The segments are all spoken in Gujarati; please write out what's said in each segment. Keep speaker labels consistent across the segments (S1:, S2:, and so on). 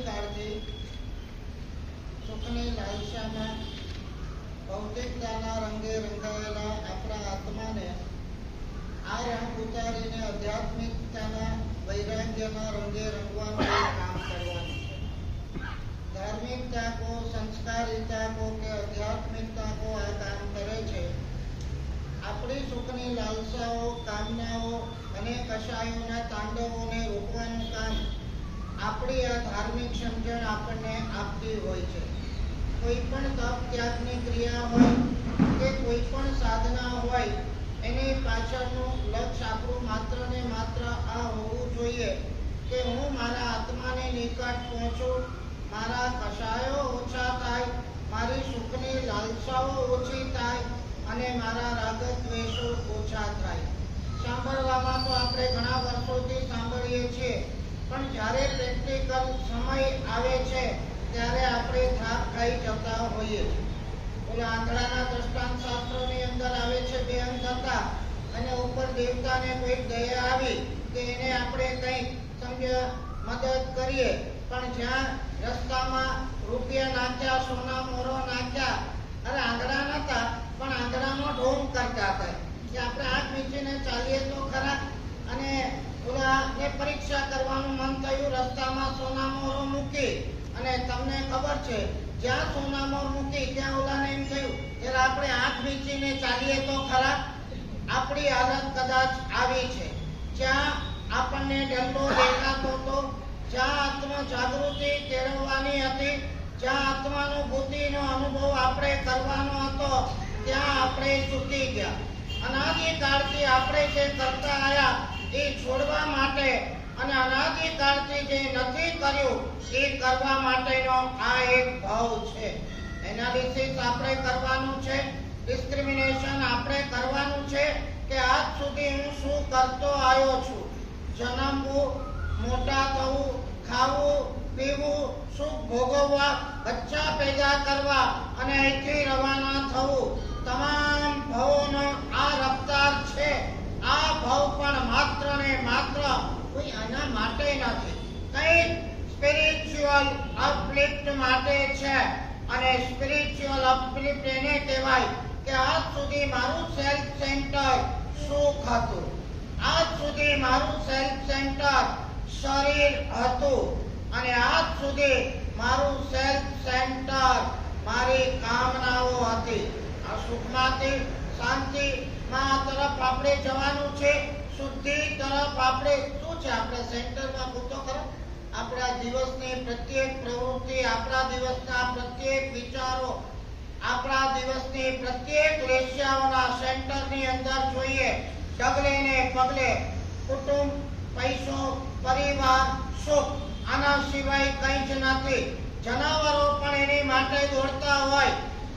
S1: અનાદિકાળથી સુખની લાલસામાં ભૌતિકતાના રંગે રંગાયેલા આપણા આત્માને આ રંગ ઉતારીને આધ્યાત્મિકતાના વૈરાગ્યના રંગે રંગવાનું કામ કરવાનું છે. ધાર્મિકતા કો, સંસ્કારિતા કો કે આધ્યાત્મિકતા કો આ કામ કરે છે. આપણી સુખની લાલસાઓ, કામનાઓ અને કશાયોના તાંડવોને રોકવાનું કામ આપણી આ ધાર્મિક સમજણ આપણને આપતી હોય છે. કોઈ પણ તપ ત્યાગની ક્રિયા હોય કે કોઈ પણ સાધના હોય, એની પાછળનું લક્ષ્ય આપણું માત્ર ને માત્ર આ હોવું જોઈએ કે હું મારા આત્માને નિકટ પહોંચું, મારા કશાયો ઓછા થાય, મારી સુખની લાલસાઓ ઓછી થાય અને મારા રાગ દ્વેષો ઓછા થાય. સાંભળવામાં તો આપણે ઘણા વર્ષોથી સાંભળીએ છીએ, પણ જ્યારે પ્રેક્ટિકલ સમય આવે છે ત્યારે આપણે થાક ખાઈ જતા હોઈએ છીએ. ઓલા આંધળાના દ્રષ્ટાંત શાસ્ત્રોની અંદર આવે છે, બે અંધ હતા અને ઉપર દેવતાને કોઈક દયા આવી કે એને આપણે કંઈક સમજ મદદ કરીએ, પણ જ્યાં રસ્તામાં રૂપિયા નાખ્યા, સોના મોરો નાખ્યા, અરે આંધળા નતા પણ આંધળાનો ઢોંગ કરતા હતા કે આપણે આંખ મીચીને ચાલીએ તો ખરા. અને ઓલાને પરીક્ષા કરવાનું મન થયું, રસ્તામાં સોના મોરો મૂકી અને તમને ખબર છે જ્યાં સોના મોર મૂકી ત્યાં ઓલાને એમ થયું કે આપણે આંખ મીચીને ચાલીએ તો ખરા. આપણી હાલત કદાચ આવી છે. જ્યાં આપણને દંડો દેખાતો હતો, જ્યાં આત્મ જાગૃતિ કેળવવાની હતી, જ્યાં આત્માનુભૂતિનો અનુભવ આપણે કરવાનો હતો, ત્યાં આપણે ચૂકી ગયા. અનાદિકાળથી આપણે જે કરતા આવ્યા એ છોડવા માટે અને અનાદિકાળથી જે નથી કર્યું એ કરવા માટેનો આ એક ભાવ છે. એનાલિસિસ આપણે કરવાનું છે, ડિસ્ક્રિમિનેશન આપણે કરવાનું છે કે આજ સુધી હું શું કરતો આવ્યો છું. જન્મવું, મોટા થવું, ખાવું, પીવું, સુખ ભોગવવા, બચ્ચા પેદા કરવા અને અહીંથી રવાના થવું, તમામ ભાવોનો આ રફતાર છે. આ ભાવ પણ માત્ર ને માત્ર કોઈ આના માટે નથી, કંઈ સ્પિરિચ્યુઅલ અપલિફ્ટ માટે છે. અને સ્પિરિચ્યુઅલ અપલિફ્ટ એને કહેવાય કે આજ સુધી મારું સેલ્ફ સેન્ટર સુખ હતું, આજ સુધી મારું સેલ્ફ સેન્ટર શરીર હતું અને આજ સુધી મારું સેલ્ફ સેન્ટર મારી કામનાઓ હતી. આ સુખમાંથી શાંતિમાં તરફ આપણે જવાનું છે, શુદ્ધિ તરફ આપણે શું છે, આપણે સેન્ટરમાં પૂછો કરો. આપણા દિવસની પ્રત્યેક પ્રવૃત્તિ, આપણા દિવસના પ્રત્યેક વિચારો, આપણા દિવસની પ્રત્યેક વેશ્યાઓના સેન્ટરની અંદર જોઈએ. ડગલે ને પગલે કુટુંબ, પૈસો, પરિવાર, સુખ, આના સિવાય કંઈ જ નથી. જનાવરો પણ એની માટે દોડતા હોય,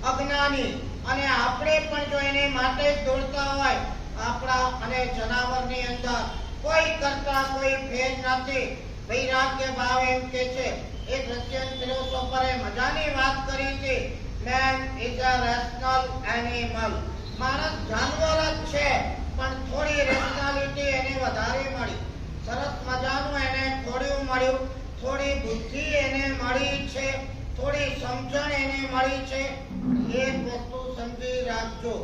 S1: અજ્ઞાની, અને આપણે પણ જો એની માટે જ દોડતા હોય, આપણા અને જનાવરની અંદર કોઈ કરતા કોઈ ભેદ નથી. વૈરાગ્ય ભાવ એમ કે છે, એક રશિયન ફિલોસોફરે મજાની વાત કરી હતી, main is a rational animal. માણસ જાનવર જ છે પણ થોડી રેશનાલિટી એને વધારે મળી, સરસ મજાનું એને થોડું મળ્યું, થોડી બુદ્ધિ એને મળી છે, થોડી સમજણ એને મળી છે. એક વસ્તુ સમજી રાખજો,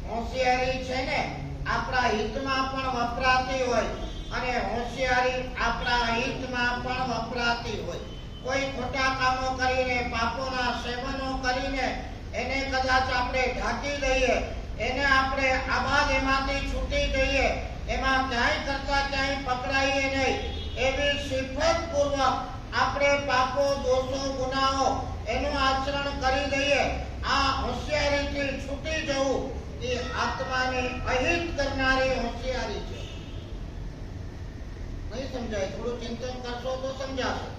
S1: હોશિયારી છે ને આપણા હિતમાં પણ વપરાતી હોય અને હોશિયારી આપણા હિતમાં પણ વપરાતી હોય. કોઈ ખોટા કામો કરીને, પાપોના સેવનો કરીને એને કદાચ આપણે ઢાંકી દઈએ, એને આપણે આબાદ એમાંથી છૂટી જઈએ, એમાં ક્યાંય કરતા ક્યાંય પકડાઈએ નહીં, એવી સિફત પૂર્વક આપણે પાપો, દોષો, ગુનાઓ એનું આચરણ કરી દઈએ. આ હોશિયારીથી છૂટી જવું એ આત્માને અહિત કરનારી હોશિયારી છે. નહીં સમજાય? થોડું ચિંતન કરશો તો સમજાશે.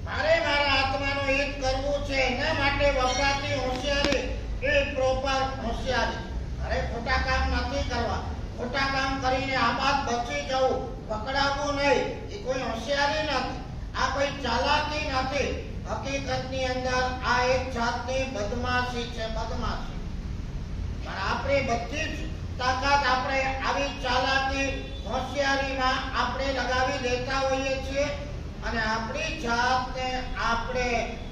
S1: મારે મારા આત્માનું હિત કરવું છે, એના માટે વપરાતી હોશિયારી એ પ્રોપર હોશિયારી. અરે ખોટા કામ નથી કરવા, ખોટા કામ કરીને આબાદ બચી જવું, પકડાવવું નહીં, એ કોઈ હોશિયારી નથી, આ કોઈ ચાલાકી નથી. હકીકતની અંદર આ એક જાતની બદમાશી છે, બદમાશી. પણ આપણે બધી જ તાકાત આપણે આવી ચાલાકી, હોશિયારીમાં આપણે લગાવી દેતા હોઈએ છીએ અને આપણી જાતને આપણે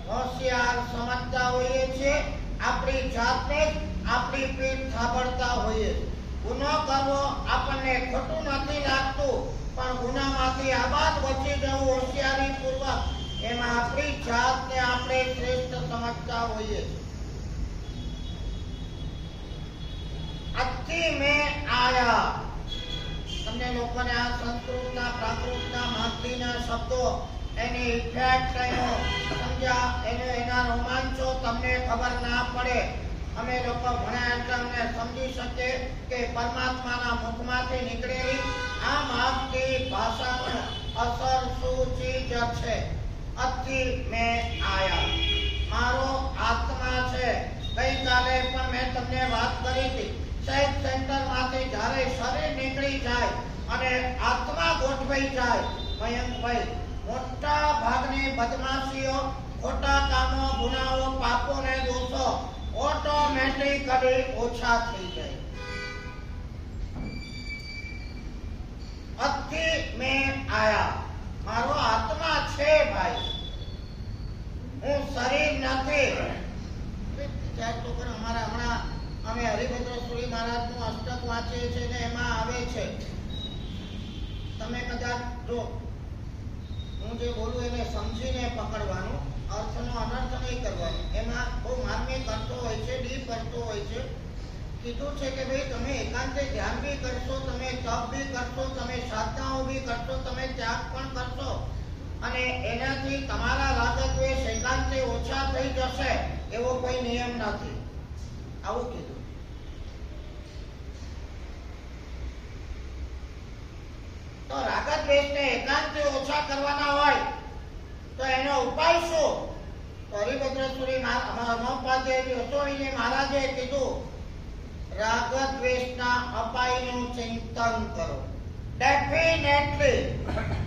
S1: હોશિયાર સમજતા હોઈએ છીએ, આપણી જાતને આપણી પીઠ થાબડતા હોઈએ. ગુનો કરવો આપણને ખોટું નથી લાગતું, પણ ગુનામાંથી આબાદ બચી જવું હોશિયારીપૂર્વક, એમાં આપણી જાતને આપણે શ્રેષ્ઠ સમજતા હોઈએ. આજથી મેં આયા, તમને લોકોને આ સંસ્કૃતના પ્રાકૃતના માગધીના શબ્દો, એની ઇફેક્ટ એનો સમજ્યા, એના રોમાંચો તમને ખબર ના પડે. અમે લોકો ભણ્યા એટલે અમને સમજી શકીએ કે પરમાત્માના મુખમાંથી નીકળેલી આ માગધી ભાષાનો અસર શું ચીજ છે. આજથી મેં આયા, મારો આત્મા છે. ગઈકાલે પણ મેં તમને વાત કરી હતી, સેલ્ફ સેન્ટરમાંથી જ્યારે શરીર નીકળી જાય અને આત્મા ગોઠવાઈ જાય, મયંકભાઈ, મોટા ભાગની બદમાશીઓ, ખોટા કામો, ગુનાઓ, પાપો ને દોષો ઓટોમેટિકલી ઓછા થઈ જાય. આજથી મેં આયા, મારો આત્મા છે ભાઈ, હું શરીર નથી. વિચાર તો કરો, અમારા હમણાં અમે હરિભદ્ર સુરી મહારાજનું અષ્ટક વાંચીએ છીએ ને એમાં આવે છે, તમે કદાચ જો હું જે બોલું એને સમજીને પકડવાનું, અર્થનો અનર્થ નહીં કરવાનો. એમાં બહુ માર્મિક અર્થો હોય છે, ડીપ અર્થો હોય છે. કીધું છે કે ભાઈ તમે એકાંતે ધ્યાન બી કરશો, તમે તપ બી કરશો, તમે સાધનાઓ બી કરશો, તમે ત્યાગ પણ કરશો અને એનાથી તમારા રાગ દ્વેષ એકાંતે ઓછા થઈ જશે એવો કોઈ નિયમ નથી. આવું કીધું. તો રાગ દ્વેષને એકાંતે ઓછા કરવાના હોય તો એનો ઉપાય શું? તો હરિભદ્ર સુરી મહોપાધ્યાય મહારાજે કીધું, રાગ દ્વેષના અપાયનું ચિંતન કરો. ડેફિનેટલી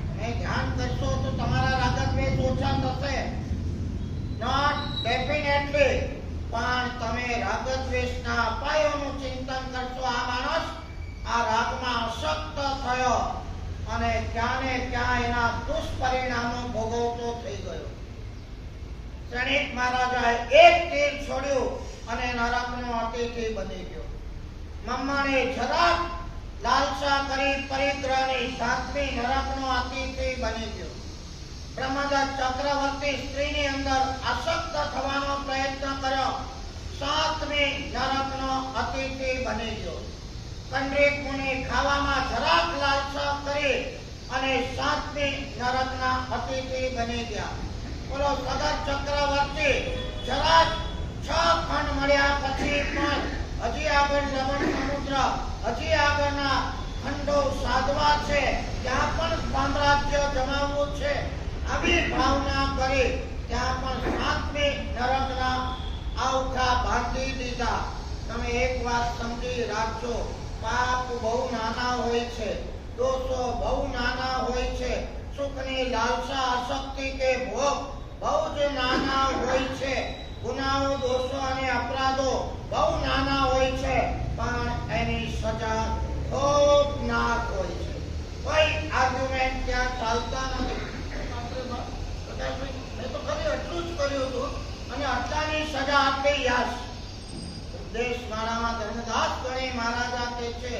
S1: તમે ધ્યાન કરશો તો તમારા રાગ દ્વેષ ઓછા થશે. નોટ ડેફિનેટલી, પણ તમે રાગ દ્વેષના અપાયોનું ચિંતન કરશો. આ માણસ આ રાગમાં અશક્ત થયો અને ક્યાં ને ક્યાં એના દુષ્પરિણામો ભોગવતો થઈ ગયો. ક્ષણિક મહારાજાએ એક તીર છોડ્યું અને નરકનો અતિથિ બની ગયો. મમ્માને જરાક લાલસા કરી પરિગ્રહની સાતમી નરકનો અતિથિ બની ગયો. બ્રહ્મદત્ત ચક્રવર્તી સ્ત્રીની અંદર આસક્ત થવાનો પ્રયત્ન કર્યો, સાતમી નરકનો અતિથિ બની ગયો. કંડરીક મુનિ ખાવામાં જરાક લાલસા કરી અને સાતમી નરકના અતિથિ બની ગયા. બોલો, સદર ચક્રવર્તી જરાક 6 ખંડ મળ્યા પછી પણ હજી આગળ લવણ સમુદ્ર, હજી આગળના ખંડો સાધવા છે, ત્યાં પણ સામ્રાજ્ય જમાવવું છે, આવી ભાવના કરી ત્યાં પણ સાતમી નરકના આવઠા બાંધી દીધા. તમે એક વાત સમજી રાખજો, પાપ બહુ નાના હોય છે, દોષો બહુ નાના હોય છે, સુખની લાલસા, આસક્તિ કે ભોગ બહુ જ નાના હોય છે, ગુનાઓ, દોષો અને અપરાધો બહુ નાના હોય છે, પણ એની સજા ખોફનાક હોય છે. કોઈ આર્ગ્યુમેન્ટ ત્યાં ચાલતા નથી. મેં તો ખાલી એટલું જ કર્યું હતું અને આટલાની સજા આપી યાસ. ઉપદેશ માળામાં ધર્મદાસ ગણી મહારાજા કહે છે,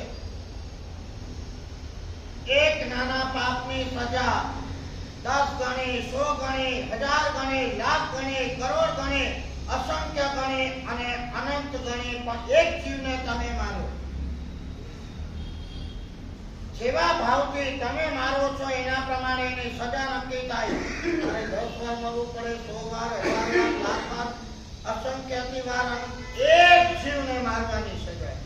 S1: એક નાના પાપની સજા 10 ગણી, 100 ગણી, 1000 ગણી, લાખ ગણી, કરોડ ગણી, અસંખ્ય ગણી અને અનંત ગણી, પણ એક જીવને તમે મારો. જેવા ભાવથી તમે મારો છો એના પ્રમાણે એની સજા નક્કી થાય. અરે 10 વાર મરવું પડે, 100 વાર, 1000 વાર, લાખ વાર, અસંખ્યથી વાર, એક જીવને મારવાની સજા.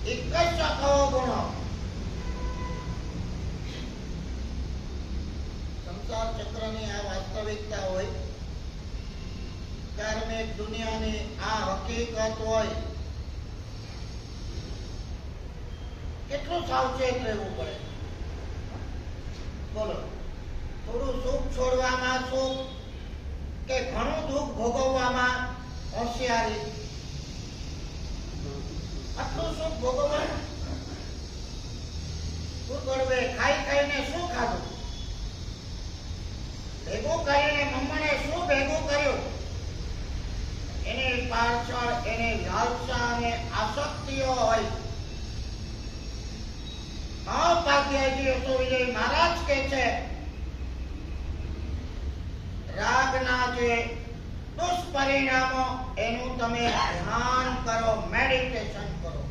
S1: એક જ સખાઓ ગુનો. સંસાર ચક્રની આ વાસ્તવિકતા હોય, ધાર્મિક દુનિયાની આ હકીકત હોય, કેટલું સાવચેત રહેવું પડે. બોલો, થોડું સુખ છોડવામાં સુખ કે ઘણું દુઃખ ભોગવવામાં હોશિયારી? આટલું સુખ ભોગવવાનું? ગળવે ખાઈ ખાઈ કરીને શું ખાધું? ભેગું કરીને મમ્મણે શું ભેગું કર્યું? એની પાછળ એની લાલસા અને આસક્તિઓ હોય. મહોપાધ્યાયજી તો વિજય મહારાજ કે છે, રાગના જે દુષ્પરિણામો એનું તમે ધ્યાન કરો, મેડિટેશન કરો.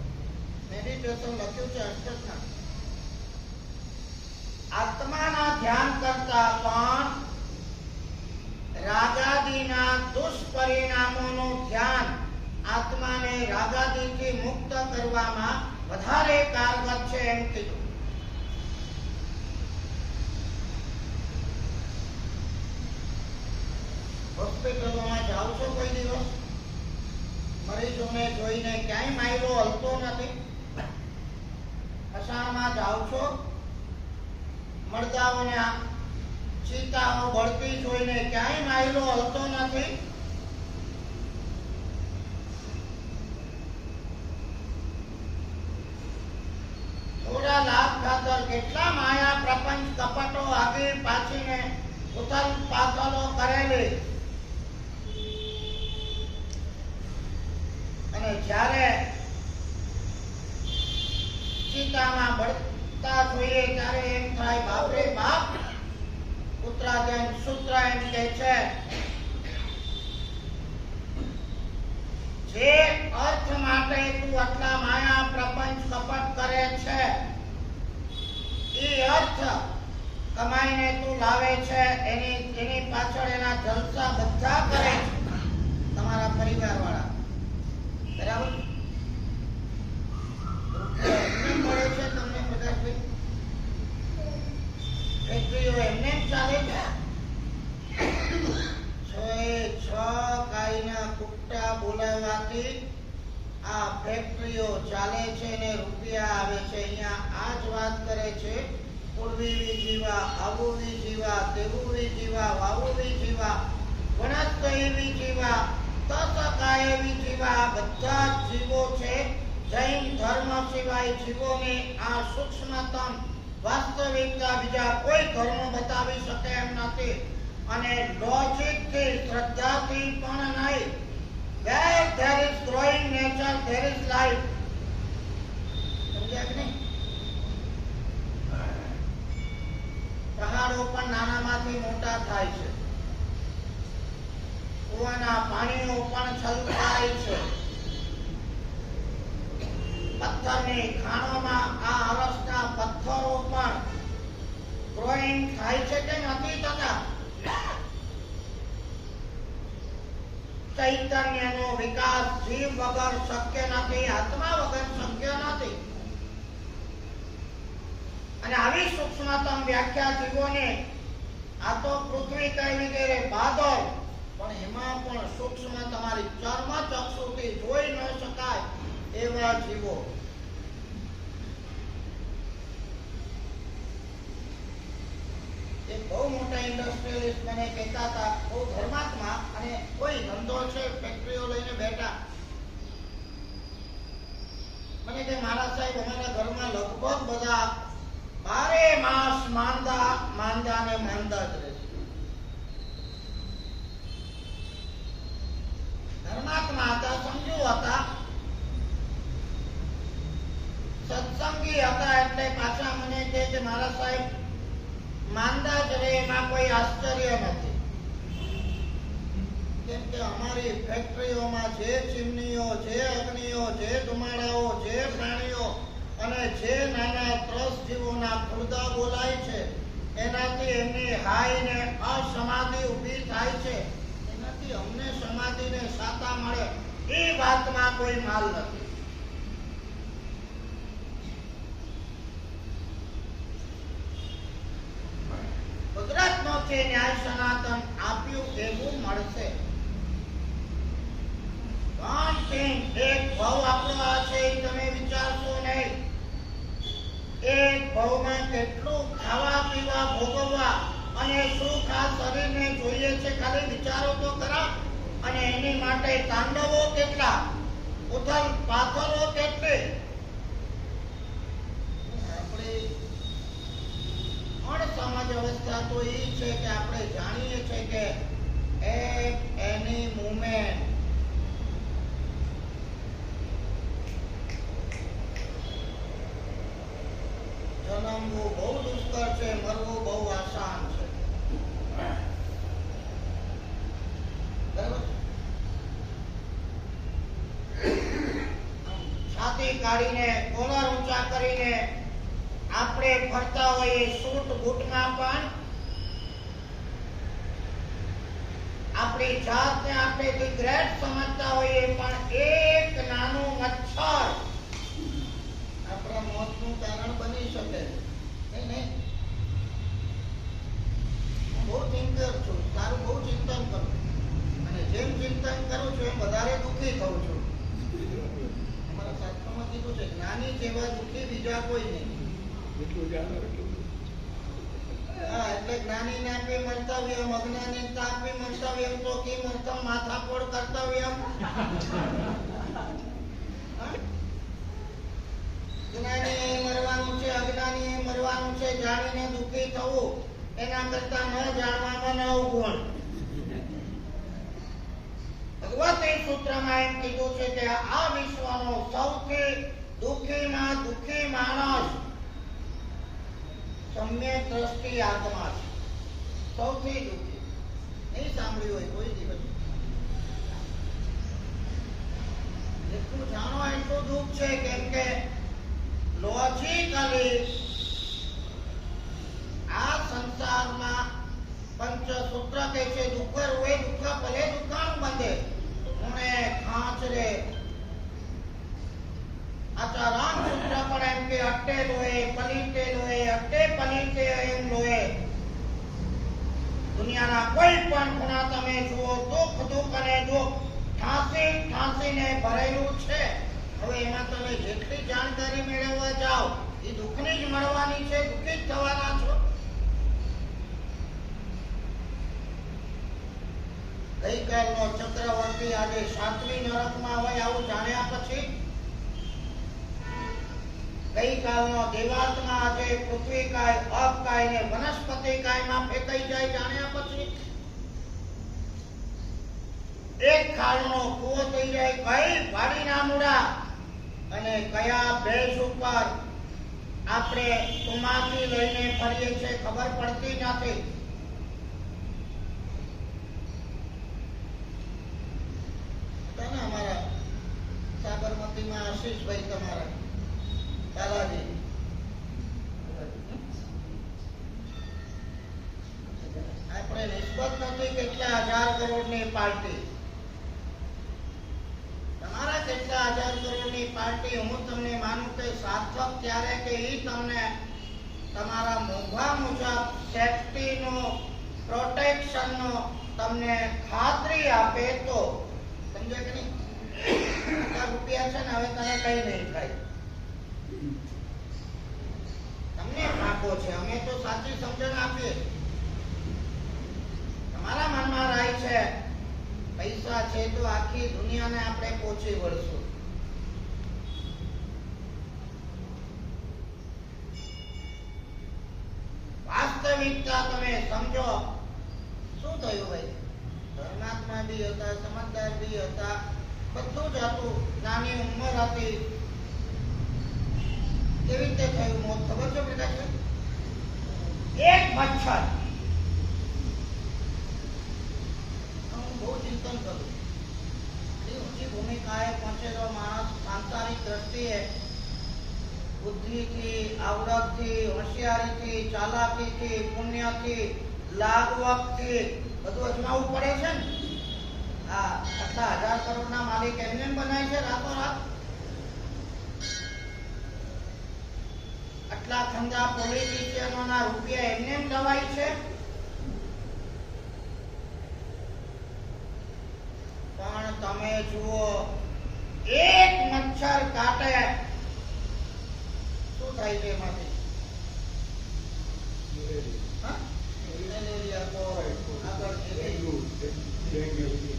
S1: મેડિટેશન લખ્યું છે અષ્ટકમાં. આત્માના ધ્યાન કરતા પણ રાગાદિના દુષ્પરિણામોનું ધ્યાન આત્માને રાગાદિથી મુક્ત કરવામાં વધારે કારગર છે એમ કીધું. હોસ્પિટલોમાં જાઓ છો કોઈ દિવસ? મરીજોને જોઈને ક્યાંય માયલો હલતો નથી. મશાનમાં જાઓ છો, મરદાઓને ચિતાઓ બળતી જોઈને ક્યાંય માયલો હલતો નથી. થોડા લાભ ખાતર કેટલા માયા પ્રપંચ કપટો આગી પાછીને ઉથલ પાથલો કરેલી. અને જ્યારે ચિતામાં બળતા જોઈએ ત્યારે એમ થાય, બાપરે બાપ, ઉત્તરાધ્યાન સૂત્ર એમ કે છે, જે અર્થ માટે તું આટલા માયા પ્રપંચ કપટ કરે છે, એ અર્થ કમાઈને તું લાવે છે, એની પાછળ એના જલસા બધા કરે છે તમારા પરિવાર વાળા. બરાબર? એમને મળે છે તમને પ્રકાશભાઈ? ફેક્ટરીઓ એમને ચાલે છે. 6 ગાયના કુટ્ટા બોલાવવાથી આ ફેક્ટરીઓ ચાલે છે ને રૂપિયા આવે છે. અહીંયા આ જ વાત કરે છે, પૂર્વી જીવા, આવુવી જીવા, તેવુવી જીવા, વાવુવી જીવા, વનસ્પતિ જીવા, તસકાયેવી જીવા, બધા જીવો છે. જૈન ધર્મ સિવાય જીવોની આ સૂક્ષ્મતમ વાસ્તવિકતા બીજા કોઈ ધર્મ બતાવી શકે એમ નથી. અને લોજિક થી, શ્રદ્ધાથી પણ નહીં. Where there is growing nature, there is life. સમજ્યા કે નહીં? પહાડો પણ નાનામાંથી મોટા થાય છે. કુવાના પાણીઓ પણ છલકાય છે. પથ્થરની ખાણોમાં આ અરસના પથ્થરો પણ ગ્રોઈંગ થાય છે કે નથી થતા? ચૈતન્યનો વિકાસ જીવ વગર શક્ય નથી, આત્મા વગર શક્ય નથી. અને આવી સૂક્ષ્મતમ વ્યાખ્યા જીવોને આ તો પૃથ્વી કહેવી કે બાદલ, પણ એમાં પણ સૂક્ષ્મ તમારી ચર્મ ચક્ષુથી જોઈ ન શકાય એવા જીવો. એક બહુ મોટા ઇન્ડસ્ટ્રીયલિસ્ટ મને કહેતા હતા, બહુ ધર્માત્મા, અને કોઈ ધંધો છે, ફેક્ટરીઓ લઈને બેઠા. મને કે મારા સાહેબ, અમારા ઘરમાં લગભગ બધા 12 માસ માંદા ને માંદા જ રહે છે. ધર્માત્મા હતા, સમજુ હતા, સત્સંગી હતા. એટલે પાછા મને કે મારા સાહેબ માંદા જ રહે, એમાં કોઈ આશ્ચર્ય નથી. કેમ કે અમારી ફેક્ટરીઓમાં જે ચીમનીઓ, જે અગ્નિઓ, જે ધુમાડાઓ, જે પ્રાણીઓ અને જે નાના ત્રસ જીવોના ખુરદા બોલાય છે, એનાથી એમની હાઈ ને અસમાધિ ઊભી થાય છે. એનાથી અમને સમાધિને સાતા મળે એ વાતમાં કોઈ માલ નથી. કુદરતનો જે ન્યાય સનાતન આપ્યું એવું મળશે. One thing, એક ભાવ આપણો આ છે, તમે વિચારશો નહીં. એક ભાવમાં કેટલું ખાવા પીવા ભોગવવા અને સુખ આ શરીરને જોઈએ છે, ખાલી વિચારો તો ખરા. અને એની માટે તાંડવો કેટલા, ઉથલ પાથરો કેટલી. આપણે ભાષા તો એ છે કે આપણે જાણીએ છીએ કે એની મુવમેન્ટ જન્મવું બહુ દુષ્કર છે, મરવું બહુ આસાન છે. બરાબર? છાતી કાઢીને કોલર ઊંચા કરીને આપણે ફરતા હોઈએ સૂટ બૂટમાં પણ આપણી જાતને આપણે ધી ગ્રેટ સમજતા હોઈએ, પણ એક નાનું મચ્છર આપણા મોતનું કારણ બની શકે. નહીં? હું બહુ થિંકર છું, તારું બહુ ચિંતન કરું, અને જેમ ચિંતન કરું છું એમ વધારે દુઃખી થઉં છું. અમારા શાસ્ત્રમાં કીધું છે, જ્ઞાની જેવા દુઃખી બીજા કોઈ નહીં. હા, એટલે જ્ઞાનીને આપી મંતવ્યમ, અજ્ઞાનીને આપી મંતવ્યમ, તો કી મંતમ માથાપોડ કર્તવ્યમ. જ્ઞાની મરવાનું છે, અજ્ઞાની મરવાનું છે, જાણીને દુઃખી થવું એના કરતા ન જાણવામાં ન અવગુણ. ભગવતે સૂત્રમાં એમ કીધું છે કે આ વિશ્વનો સૌથી દુઃખીમાં દુઃખી માણસ સમ્યક દ્રષ્ટિ આત્મા છે. સૌથી દુઃખી. નહીં સાંભળ્યું હોય કોઈ દિવસ? જેટલું જાણો એટલું દુઃખ છે, કેમ કે લોજિકલી આ સંસારમાં પંચસૂત્ર કે છે દુઃખ હોય દુઃખ ભલે દુઃખાનું બંધે ઉણે ખાંચરે. આચા રામ સૂત્ર પણ એમ કે અટ્ટે લોહે પલીતે લોહે અટ્ટે પલીતે એમ લોહે. દુનિયાના કોઈ પણ ખૂણા તમે જુઓ દુઃખ દુઃખ અને દુઃખ ઠાંસીને ભરેલું છે. હવે એમાં તમે જેટલી જાણકારી મેળવવા જાઓ એ દુઃખની જ મળવાની છે, દુઃખી જ થવાના છો. ગઈકાલનો ચક્રવર્તી આજે સાતમી નરકમાં હોય આવું જાણ્યા પછી, ગઈકાલનો દેવાત્મા આજે પૃથ્વી કાય અપકાય ને વનસ્પતિ કાયમાં ફેંકાઈ જાય જાણ્યા પછી, એક ખાલનો કૂવો થઈ જાય કઈ વાડીના મૂળા અને કયા બેઝ ઉપર આપણે સુમાથી લઈને ફરીએ છીએ ખબર પડતી નથી. અમારા સાબરમતીમાં આશીષભાઈ તમારા દાદાજી આપણે નિસ્બત નથી કેટલા હજાર કરોડની પાર્ટી, તમારા કેટલા હજાર કરોડની પાર્ટી. હું તમને માનું કે સાર્થક ત્યારે કે ઈ તમને તમારા મોંઘા મુજબ સેફ્ટીનો પ્રોટેક્શનનો તમને ખાતરી આપે તો. સમજે કે નહીં? રૂપિયા છે ને હવે તને કઈ નહીં થાય, તમને ફાંકો છે, અમે તો સાચી સમજણ આપીએ. તમારા મનમાં રાય છે પૈસા છે તો આખી દુનિયાને આપણે પહોંચી વળશું. વાસ્તવિકતા તમે સમજો. શું થયું ભાઈ? ધર્માત્મા બી હતા, સમજદાર બી હતા, બધું જ હતું, નાની ઉંમર હતી. કેવી રીતે થયું મોત ખબર છે બેટા? એક મચ્છર. હું બહુ ચિંતન કરું. ઊંચી ભૂમિકાએ પહોંચેલો માણસ સાંસારિક દ્રષ્ટિએ બુદ્ધિથી, આવડતથી, હોશિયારીથી, ચાલાકીથી, પુણ્યથી, લાગવકથી બધું અજમાવવું પડે છે ને. હા, આટલા 1000 કરોડના માલિક એમને બનાય છે રાતોરાત? આટલા ખંડા પોલિટિશિયનોના રૂપિયા એમને દવાય છે? પણ તમે જુઓ, એક મચ્છર કાટે શું થાય છે એમાંથી?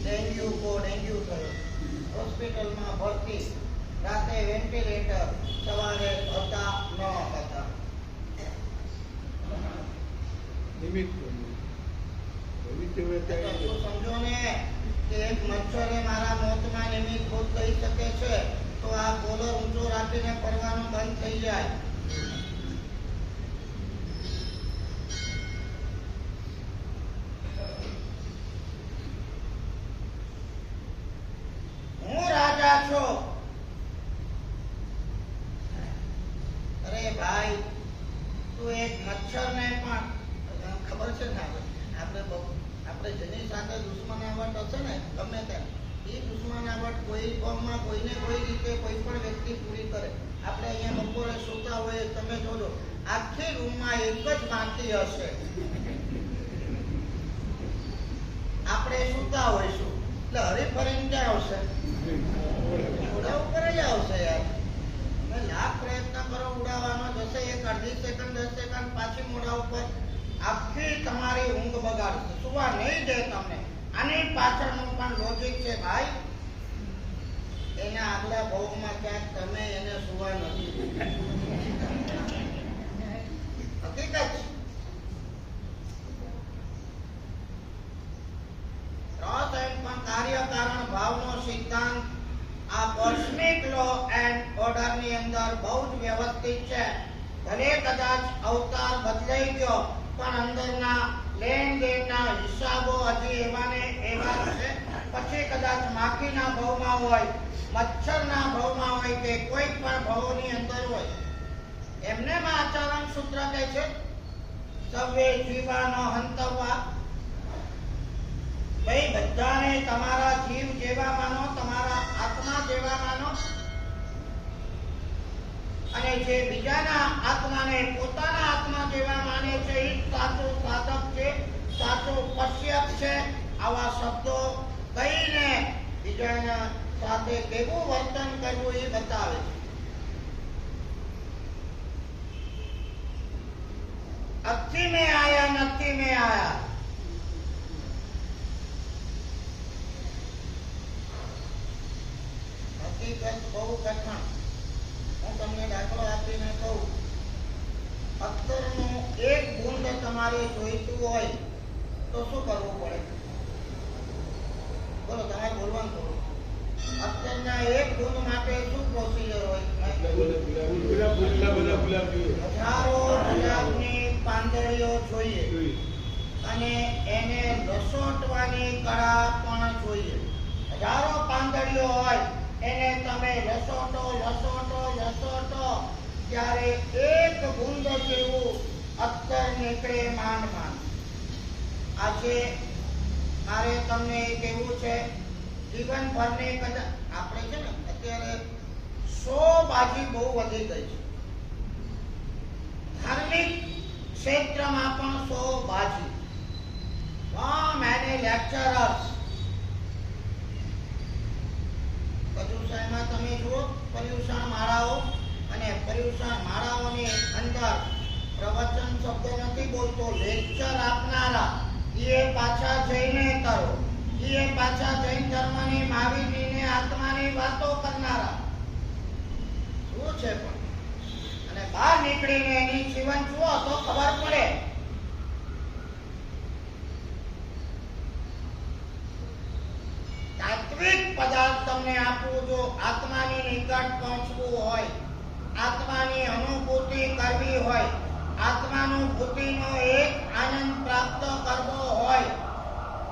S1: ડેન્ગ્યુ થયો, હોસ્પિટલમાં ભરતી, રાતે વેન્ટિલેટર, સવારે હતા ન હતા.
S2: નિમિત્ત
S1: તું સમજો ને કે એક મચ્છર એ મારા મોતમાં નિમિત્ત ભૂત થઈ શકે છે, તો આ કોલર ઊંચો રાખીને ફરવાનું બંધ થઈ જાય. હું રાજા છું. અરે ભાઈ, તું એક મચ્છરને પણ ખબર છે ને, આપણે જેની સાથે દુશ્મનાવટ હશે ને ગમે તેમ, એ દુશ્મનાવટ કોઈ કોમમાં કોઈને કોઈ રીતે કોઈ પણ વ્યક્તિ પૂરી કરે. આપણે અહીંયા બપોરે સૂતા હોઈએ, તમે જોજો આખી રૂમમાં એક જ માટી હશે. આપણે સૂતા હોઈશું એટલે હરીફરીને ક્યાં આવશે? મોઢા ઉપર જ આવશે યાર. તમે લાખ પ્રયત્ન કરો ઉડાવવાનો, જશે એક અડધી સેકન્ડ 10 સેકન્ડ પાછી મોઢા ઉપર, આખી તમારી ઊંઘ બગાડશે, સુવા નહીં દે તમને. આની પાછળનું પણ લોજિક છે ભાઈ. એના આગલા ભોગમાં ક્યાંક તમે એને સુવા નથી હકીકત છે. કાર્યકારણ ભાવનો સિદ્ધાંત આ કોસ્મિક લો એન્ડ ઓર્ડર ની અંદર બહુ જ વ્યવસ્થિત છે. ભલે કદાચ અવતાર બદલાઈ ગયો, પણ અંદરના લેનદેનના હિસાબો હજી એવા ને એવા છે. પછી કદાચ માખીના ભાવમાં હોય, મચ્છરના ભાવમાં હોય કે કોઈ પણ ભાવોની અંદર હોય, એમને માં આચરણ સૂત્ર કહે છે સવે જીવાનો હંતવા. ભાઈ બધાને તમારા જીવ જેવા માનો, તમારા આત્મા જેવા માનો, અને જે બીજાના આત્માને પોતાના આત્મા જેવા માને છે એ સાચો સાધક છે, સાચો પશ્યક છે. આવા શબ્દો કહીને બીજાના સાથે કેવું વર્તન કરવું એ બતાવે છે. અસ્થિ में आया नथी में आया. હકીકત બહુ કઠણ. હું તમને દાખલો આપીને કહું, અત્તરનું એક બૂંદ તમારે જોઈતું હોય તો શું કરવું પડે? બોલો, તમારે બોલવાનું થોડું. અત્તરના એક બૂંદ માટે શું પ્રોસિજર હોય? હજારો ગુલાબની પાંદડીઓ જોઈએ અને એને લસોટવાની કળા પણ જોઈએ. હજારો પાંદડીઓ હોય, એને તમે લસોટો લસોટો લસોટો, ત્યારે એક બૂંદ જેવું અત્તર નીકળે માંડ માંડ. આજે મારે તમને કહેવું છે, જીવનભરની કદાચ આપણે છે ને અત્યારે શોબાજી બહુ વધી ગઈ છે. ધાર્મિક ક્ષેત્રમાં પણ શોબાજી. મેને લેક્ચરર્સ પર્યુષણમાં તમે જુઓ, પર્યુષણ માળાઓ, અને પર્યુષણ માળાઓની અંદર પ્રવચન શબ્દ નથી બોલતો, લેક્ચર આપનારા એ પાછા જઈને કરો, એ પાછા જૈન ધર્મની મહાવીરની આત્માની વાતો કરનારા શું છે પણ. અને બહાર નીકળીને એની જીવન જુઓ તો ખબર પડે. તાત્વિક પદાર્થ તમને આપવું, જો આત્માની નિકટ પહોંચવું હોય, આત્માની અનુભૂતિ કરવી હોય, આત્માનુભૂતિનો એક આનંદ પ્રાપ્ત કરવો હોય,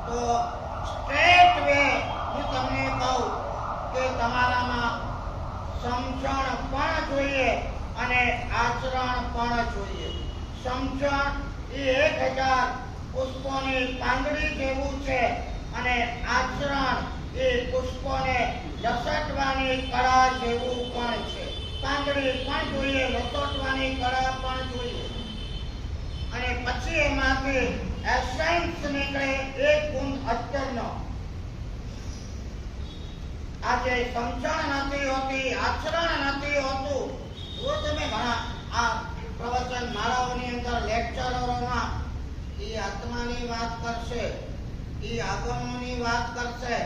S1: તો સ્ટ્રેટ વે હું તમને કહું કે તમારામાં સમજણ પણ જોઈએ અને આચરણ પણ જોઈએ. સમજણ એ 1000 પુષ્પોની પાંદડી જેવું છે, અને આચરણ એ પુષ્પોને લસટવાની કળા જેવું પણ છે. પાંદડી પણ જોઈએ, લસોટવાની કળા પણ જોઈએ, અને પછી એમાંથી એસેન્સ નીકળે એક બૂંદ અત્તરનો. આજે સમજણ નથી હોતી, આચરણ નથી હોતું. જો તમે ઘણા આ પ્રવચન માળાઓની અંદર લેક્ચરોમાં એ આત્માની વાત કરશે, એ આગમોની વાત કરશે,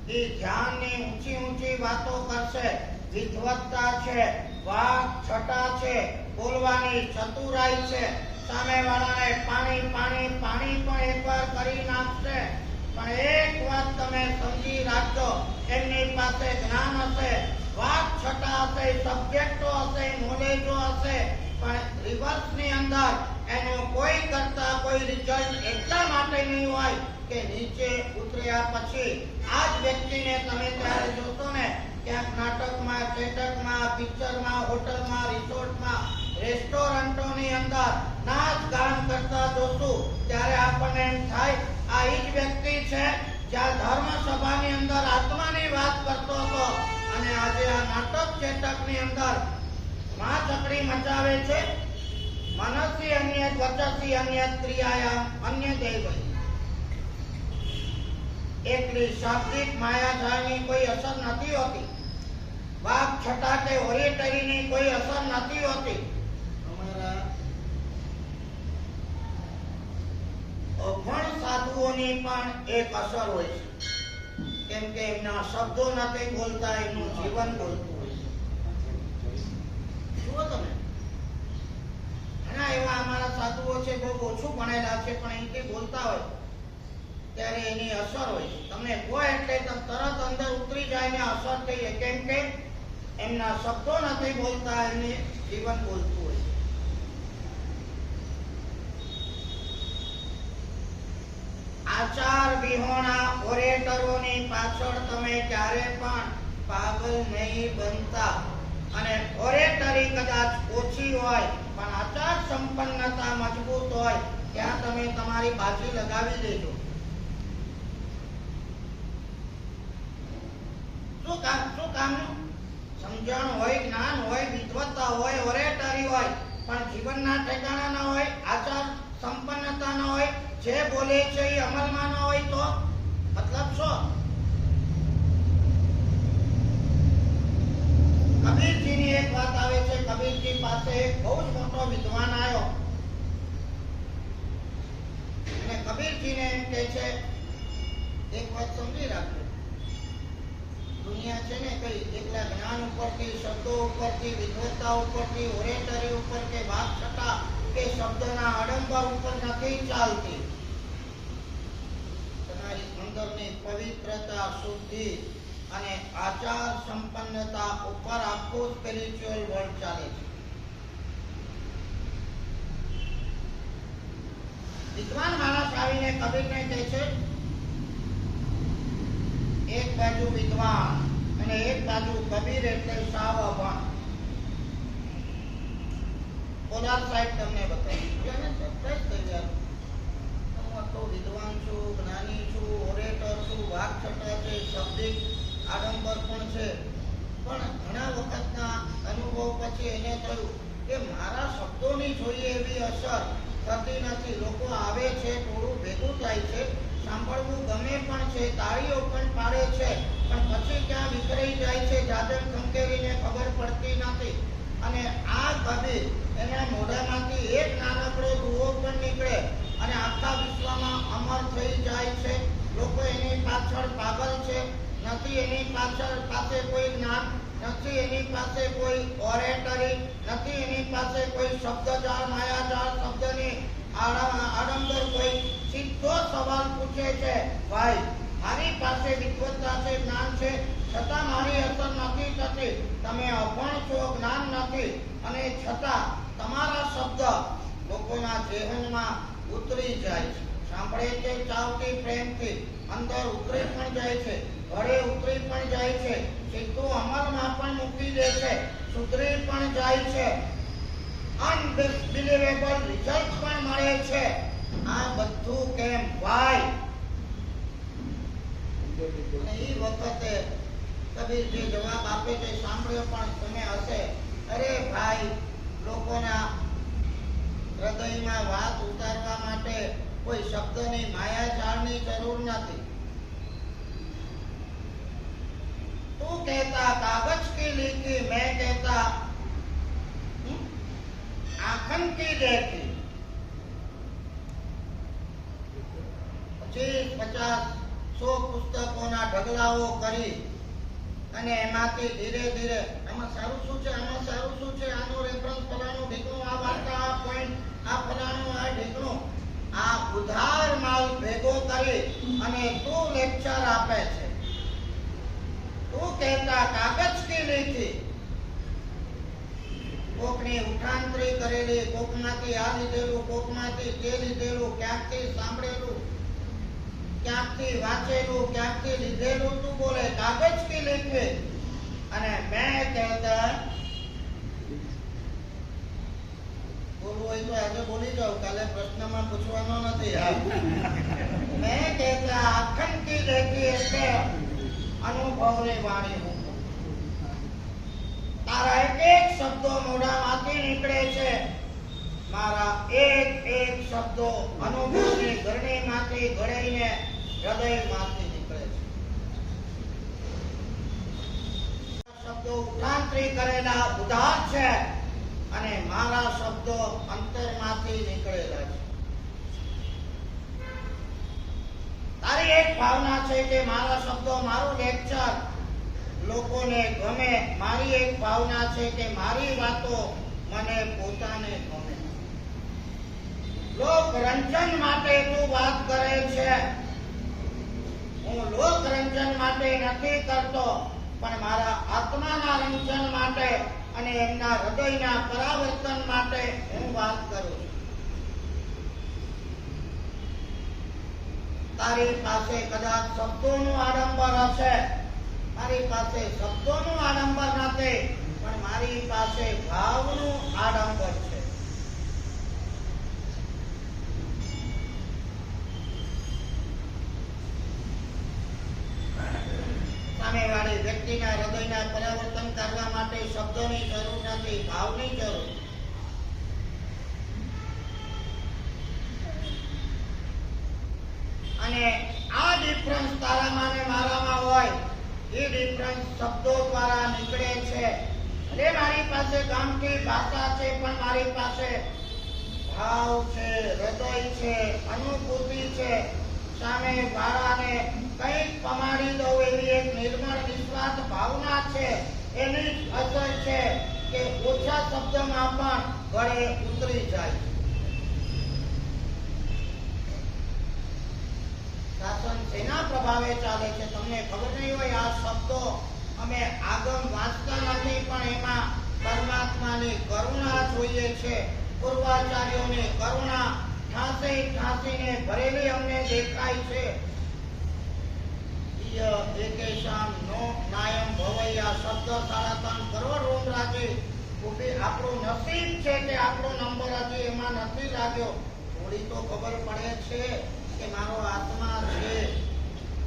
S1: એ ધ્યાનની ઊંચી ઊંચી વાતો કરશે. વિદ્વત્તા છે, વાક છટા છે, બોલવાની ચતુરાઈ છે,
S2: સામેવાળાને પાણી પાણી પાણી પણ એકવાર કરી નાખશે, પણ એક વાત તમે સમજી રાખજો, એમની પાસે જ્ઞાન હશે, વાત છટા હશે, સબ્જેક્ટો હશે, નોલેજો હશે, પણ રિવર્સની અંદર એનું કોઈ કરતા કોઈ રિઝલ્ટ એટલા માટે નહીં હોય કે નીચે ઉતર્યા પછી આ જ વ્યક્તિને તમે ત્યારે જોશો ને ક્યાંક નાટકમાં, ચેટકમાં, પિક્ચરમાં, હોટલમાં, રિસોર્ટમાં, રેસ્ટોરન્ટોની અંદર નાચ ગાન કરતા જોશું ત્યારે આપણને એમ થાય આ એ જ વ્યક્તિ છે જ્યાં ધર્મ સભાની અંદર આત્માની વાત કરતો હતો અને આજે આ નાટક ચેટકની અંદર ચકડી મચાવે છે. મનસી અન્ય વચસી અન્ય ક્રિયાયા અન્ય દૈવઈ. એકલી શાબ્દિક માયાજાળની કોઈ અસર નથી હોતી, વાક છટા કે ઓરેટરીની કોઈ અસર નથી હોતી.
S1: અમારા
S2: અભણ સાધુઓની પણ એક અસર હોય છે, કેમ કે એમના શબ્દો નથી બોલતા, એમનું જીવન બોલતું હોય છે. જુઓ તમે, ઘણા એવા અમારા સાધુઓ છે બહુ ઓછું ભણેલા છે, પણ અહીંથી બોલતા હોય ત્યારે એની અસર હોય છે. તમને કહો એટલે તરત અંદર ઉતરી જાય ને અસર થઈ જાય, કેમ કે એમના શબ્દો નથી બોલતા, એમને જીવન બોલતું હોય છે. આચાર વિહોણા ઓરેટરોની પાછળ તમે ક્યારે પણ પાગલ નહીં બનતા, અને ઓરેટરી કદાચ ઓછી હોય પણ આચાર સંપન્નતા મજબૂત હોય ત્યાં તમે તમારી બાજી લગાવી દેજો. શું કામનું? સમજણ હોય, જ્ઞાન હોય, વિદ્વત્તા હોય, ઓરેટરી હોય, પણ જીવનના ઠેકાણા ન હોય, આચાર સંપન્નતા ન હોય, જે બોલે છે એ અમલમાં ન હોય તો મતલબ શું? કબીરજીની એક વાત આવે છે. કબીરજી પાસે એક બહુ જ મોટો વિદ્વાન આવ્યો અને કબીરજીને એમ કહે છે એક વાત સમજી રાખજો, દુનિયા છે ને કઈ એકલા જ્ઞાન ઉપરથી, શબ્દો ઉપરથી, વિદ્વત્તા ઉપરથી, ઓરેટરી ઉપર કે વાત છટા કે શબ્દના આડંબર ઉપર નથી ચાલતી. તમારી અંદરની પવિત્રતા, શુદ્ધિ અને આચાર સંપન્નતા ઉપર આખું સ્પિરિચ્યુઅલ વર્લ્ડ ચાલે છે. વિદ્વાન માણસ આવીને કબીરને કહે છે, એક બાજુ વિદ્વાન અને એક બાજુ કબીર એટલે સાવ અભણ. પોલાર સાઈડ તમને બતાવી, હું તો વિદ્વાન છું, જ્ઞાની છું, ઓરેટર છું, વાક છટા છે, શબ્દિક આડંબર પણ છે, પણ ઘણા વખતના અનુભવ પછી એને થયું કે મારા શબ્દોની જોઈએ એવી અસર થતી નથી. લોકો આવે છે, થોડું ભેગું થાય છે, સાંભળવું ગમે પણ છે, તાળીઓ પણ પાડે છે, પણ પછી ક્યાં વિખરાઈ જાય છે, જાજમ ખંખેરીને ખબર પડતી નથી. અને આ કબીર એના મોઢામાંથી એક નાનકડો દુહો પણ નીકળે અને આખા વિશ્વમાં અમર થઈ જાય છે. લોકો એની પાછળ પાગલ છે, નથી એની પાછળ પાસે કોઈ જ્ઞાન, નથી એની પાસે કોઈ ઓરેટરી, નથી એની પાસે કોઈ શબ્દજાળ, માયાજાળ, શબ્દની આડંબર. કોઈ સીધો સવાલ પૂછે છે, ભાઈ મારી પાસે વિદ્વત્તા છે, જ્ઞાન છે, છતાં મારી અસર નથી થતી. તમે અભણ છો, જ્ઞાન નથી, અને છતાં તમારા શબ્દ લોકોના જેહનમાં ઉતરી જાય છે. સાંભળે છે ચાવથી, પ્રેમથી, અંદર ઉતરી પણ જાય છે, ઘરે ઉતરી પણ જાય છે, સીધું અમલમાં પણ મૂકી દે છે, સુધરી પણ જાય છે, અનબિલિવેબલ રિઝલ્ટ પણ મળે છે. આ બધું કેમ? ભાઈ અને એ વખતે કબીરજી જવાબ આપે છે, સાંભળ્યો પણ તમે હશે, અરે ભાઈ, લોકોના હૃદયમાં વાત ઉતારવા માટે કોઈ શબ્દની માયાજાળની જરૂર નથી. તું કહેતા કાગજ કી લીકી, મેં કહેતા આંખન કી દેખી. 50, 100 પુસ્તકોના ઢગલાઓ કરી અને એમાંથી ધીરે ધીરે આમાં સારું શું છે, આમાં સારું શું છે, આનો રેફરન્સ ફલાણું ઢીકણું, આ વાર્તા, આ પોઈન્ટ, આ ફલાણું, कहता कागज की लिखी કોકની ઉઠાંતરી કરેલી, કોકમાંથી આ લીધેલું, કોકમાંથી તે લીધેલું, ક્યાંકથી સાંભળેલું, ક્યાંકથી વાંચેલું, ક્યાંકથી લીધેલું તું બોલે કાગજ કી लिखी। અને મેં કહેતા બોલવું હોય તો આજે બોલી જાવ, કાલે પ્રશ્નમાં પૂછવાનો નથી। મેં કહેતા અખંડ કી लिखी એટલે અનુભવની વાણી હું તારા એક શબ્દો મોઢામાંથી નીકળે છે, મારા એક શબ્દો અનુભવની ગરણીમાંથી ઘડાઈને હૃદયમાંથી નીકળે છે। શબ્દો ઉઠાંતરી કરેલા ઉધાર છે અને મારા શબ્દો અંતરમાંથી નીકળેલા છે। તારી એક ભાવના છે કે મારા શબ્દો, મારું લેક્ચર લોકોને ગમે, મારી એક ભાવના છે કે મારી વાતો મને પોતાને ગમે। લોક રંજન માટે તું વાત કરે છે, હું લોક રંજન માટે નથી કરતો, પણ મારા આત્માના રંજન માટે અને એમના હૃદયના પરાવર્તન માટે હું વાત કરું છું। તારી પાસે કદાચ શબ્દોનું આડંબર હશે, મારી પાસે શબ્દોનું આડંબર નથી, પણ મારી પાસે ભાવનું આડંબર છે। સામેવાળી વ્યક્તિના હૃદયના પરિવર્તન કરવા માટે શબ્દોની જરૂર નથી, ભાવની જરૂર। અને આ ડિફરન્સ તારામાં ને મારામાં હોય, એ ડિફરન્સ શબ્દો દ્વારા નીકળે છે। એટલે મારી પાસે ગામઠી ભાષા છે, પણ મારી પાસે ભાવ છે, હૃદય છે, અનુભૂતિ છે। સામે વાળાને કંઈક પમાડી દઉં એવી એક નિર્મળ નિસ્વાર્થ ભાવના છે। એની જ અસર છે કે ઓછા શબ્દમાં પણ ગળે ઉતરી જાય। શાસન શેના પ્રભાવે ચાલે છે તમને ખબર નહીં હોય? આ શબ્દો અમે આગમ વાંચતા નથી, પણ એમાં પરમાત્માની કરુણા જોઈએ છે, પૂર્વાચાર્યોની કરુણા ઠાંસીને ભરેલી અમને દેખાય છે। એકેશામ નો નાયમ ભવૈયા શબ્દ 3.5 કરોડ રોમ રાખી ઉભી આપણું નસીબ છે કે આપણો નંબર હજી એમાં નથી લાગ્યો। થોડી તો ખબર પડે છે કે મારો આત્મા છે,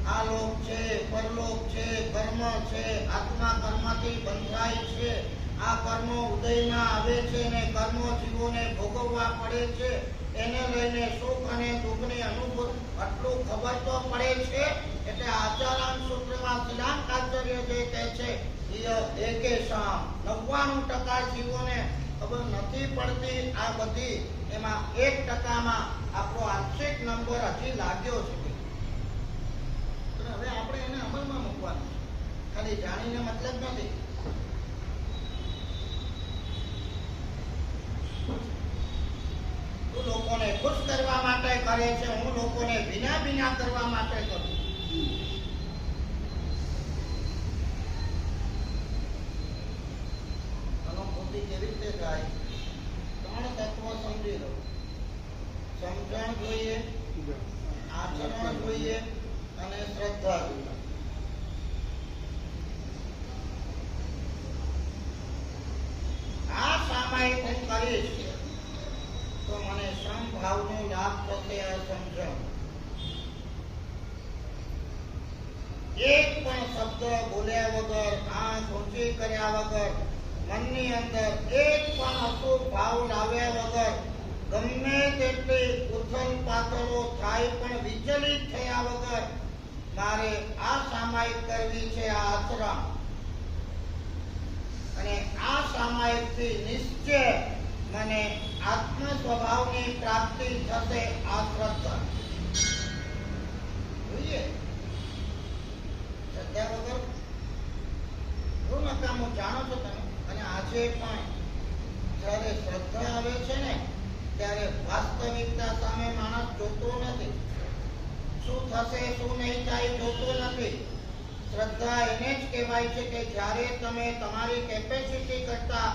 S2: આ લોક છે, પરલોક છે, કર્મ છે, આત્મા કર્મથી બંધાય છે, આ કર્મો ઉદયમાં આવે છે ને કર્મો જીવોને ભોગવવા પડે છે, એને લઈને સુખ અને દુઃખની અનુભૂતિ આટલું ખબર તો પડે છે। એટલે આચારાન સૂત્રમાં સિદ્ધાંતાચાર્ય જે કહે છે એકેશામ 99% જીવોને ખબર નથી પડતી આ બધી, એમાં 1%માં આપણો આંશિક નંબર હજી લાગ્યો છે। હવે આપણે એને અમલમાં મૂકવાનું છે, ખાલી જાણીને મતલબ નથી। તું લોકોને ખુશ કરવા માટે કરે છે, હું લોકોને વિના કરવા માટે કરું છું। અનુભૂતિ કેવી રીતે થાય? 3 તત્વો સમજી લો। સમજણ જોઈએ, આચરણ જોઈએ અને શ્રદ્ધા જોઈએ। આ સામાયિક હું કરીશ તો મને સમભાવનો લાભ થશે। આ સમજણ એક પણ શબ્દ બોલ્યા વગર, આંખ ઊંચી કર્યા વગર, મનની અંદર એક પણ અશુભ ભાવ લાવ્યા વગર, ગમે તેટલી ઉથલ પાથલો થાય પણ વિચલિત થયા વગર મારે આ સામાયિક કરવી છે, આ આચરણ। અને આ સામાયિકથી નિશ્ચય મને આત્મ સ્વભાવની પ્રાપ્તિ થશે। આ શ્રદ્ધા જોઈએ, શ્રદ્ધા વગર બહુ નકામું, જાણો છો તમે। અને આજે પણ જ્યારે શ્રદ્ધા આવે છે ને, ત્યારે વાસ્તવિકતા સામે માણસ જોતો નથી, શું થશે શું નહીં થાય જોતો નથી। શ્રદ્ધા એને જ કહેવાય છે કે જ્યારે તમે તમારી કેપેસિટી કરતા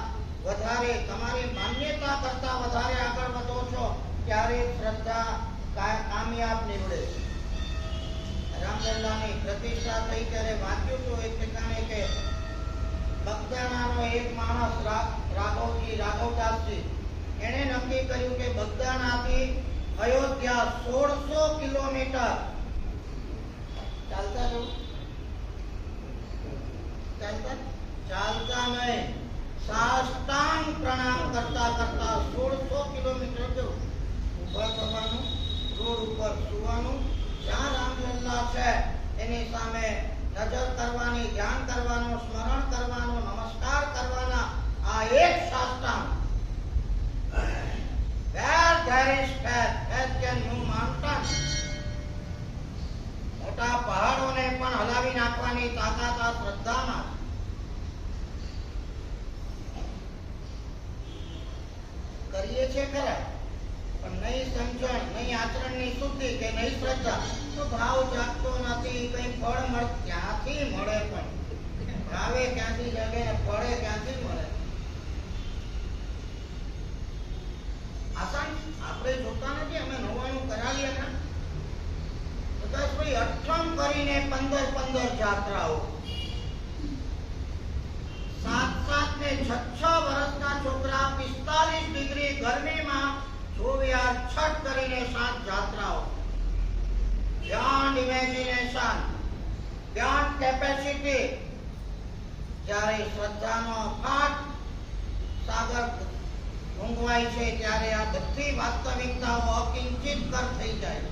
S2: વધારે, તમારી માન્યતા કરતા વધારે આગળ વધો છો ત્યારે શ્રદ્ધા કામયાબ નીવડે છે. રામલલ્લાની પ્રતિષ્ઠા થઈ ત્યારે વાંચ્યું તો એક ઠેકાણે કે બગદાણાનો એક માણસ રાઘવદાસજી એણે નક્કી કર્યું કે બગદાણાથી અયોધ્યા 1600 કિલોમીટર ચાલતા જવું. ચાલતા નહીં, સાષ્ટાંગ પ્રણામ કરતા કરતા 1600 કિલોમીટર જવું. ઉભા થવાનું, રોડ ઉપર સુવાનું, જ્યાં રામલલ્લા છે એની સામે નજર કરવાની, ધ્યાન કરવાનું, સ્મરણ કરવાનું, નમસ્કાર કરવાના. આ એક સાષ્ટાંગ. Where there is faith, faith can move mountains. મોટા પહાડોને પણ હલાવી નાખવાની તાકાત આ શ્રદ્ધામાં. કરીએ છે ખરા, પણ નહીં સમજણ, નહીં આચરણની શુદ્ધિ કે નહીં શ્રદ્ધા તો ભાવ જાગતો નથી. કઈ ફળ ક્યાંથી મળે? પણ ભાવે ક્યાંથી જાગે ને ફળે ક્યાંથી મળે? આસાન આપણે જોતા નથી. અમે 99 કરાવીએ ને બધા ભાઈ અઠમ કરીને 15 જાત્રાઓ, 7 ને 6 વર્ષના છોકરા 45 ડિગ્રી ગરમીમાં જોવ્યા છઠ કરીને 7 જાત્રાઓ. Beyond imagination, beyond capacity. જ્યારે શ્રદ્ધાનો અફાટ સાગર ઊંઘવાય છે ત્યારે આ બધી વાસ્તવિકતાઓ અકિંચિત કર થઈ જાય.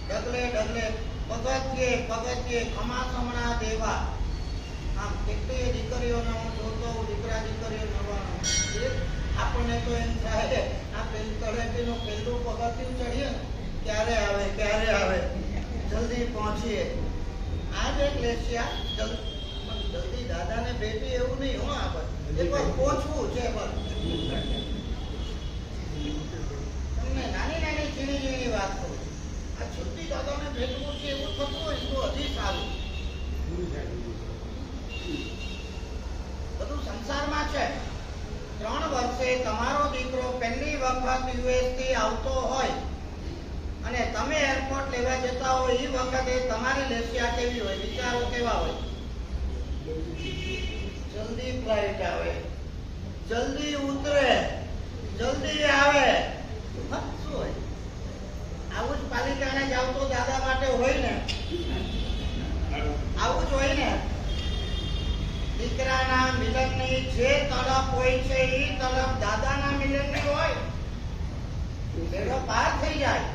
S2: ડગલે ડગલે, પગથિયે પગથિયે ખમાસમણા દેવા. આમ કેટલી દીકરીઓને હું જોતો હોઉં, દીકરા દીકરીઓ નવાનો. આપણને તો એમ થાય આ તળેટીનું પહેલું પગથિયું ચડીએ ને ક્યારે આવે ક્યારે આવે, જલ્દી પહોંચીએ. આ જ એક લેશિયા જલ્દી દાદાને ભેટી એવું નહીં. હું આ એકવાર પહોંચવું છે. બસ તમને નાની નાની ઝીણી ઝીણી વાત કરું. આ છૂટી દાદાને ભેટવું છે એવું થતું હોય તો હજી સારું. બધું સંસારમાં છે. 3 વર્ષે તમારો દીકરો પહેલી વખત યુએસ થી આવતો હોય અને તમે એરપોર્ટ લેવા જતા હોય એ વખતે તમારી લેશિયા કેવી હોય? વિચારો કેવા હોય? જલ્દી ફ્લાઇટ આવે, જલ્દી ઉતરે, જલ્દી આવે. શું હોય? આવું જ પાલિતાણે જાવ તો દાદા માટે હોય ને, આવું જ હોય ને. દીકરાના મિલનની જે તડપ હોય છે એ તડપ દાદાના મિલનની હોય. બેડો પાર થઈ જાય,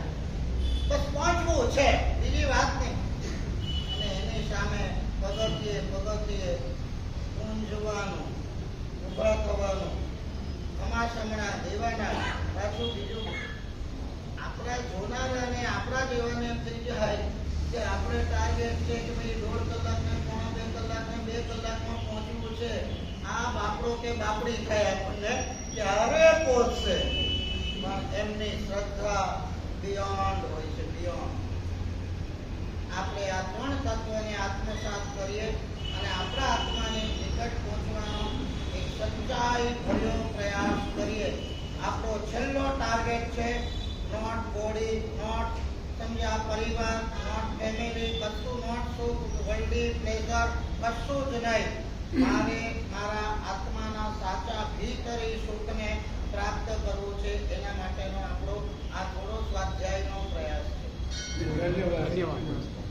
S2: બસ પહોંચવું છે, બીજી વાત નહીં. અને એની સામે પગથિયે પગથિયે ઊંઝવાનું, ઊભા થવાનું, ખમાસમણા દેવાના. પાછું બીજું આપણા જોનારાને, આપણા જેવાને થઈ જાય કે આપણે ટાર્ગેટ છે કે ભાઈ 1.5 કલાકને, પોણા 2 કલાકને, 2 કલાકમાં પહોંચવું છે. આ બાપડો કે બાપડી થાય આપણને ક્યારે પહોંચશે? પણ એમની શ્રદ્ધા બિયોન્ડ હોય છે, બિયોન્ડ. આપણે આ 3 તત્વોને આત્મસાત કરીએ અને આપણા આત્માની નિકટ પહોંચવાનો એક સચ્ચાઈ ભર્યો પ્રયાસ કરીએ. આપણો છેલ્લો ટાર્ગેટ છે નોટ બોડી, નોટ સમજ્યા પરિવાર, નોટ ફેમિલી, કશું નોટ સુખ, વર્લ્ડી પ્લેઝર, કશું જ નહીં. મારે મારા આત્માના સાચા ભીતરી સુખને પ્રાપ્ત કરવું છે. એના માટેનો આપણો આ થોડો સ્વાધ્યાયનો પ્રયાસ છે.
S3: ધન્યવાદ.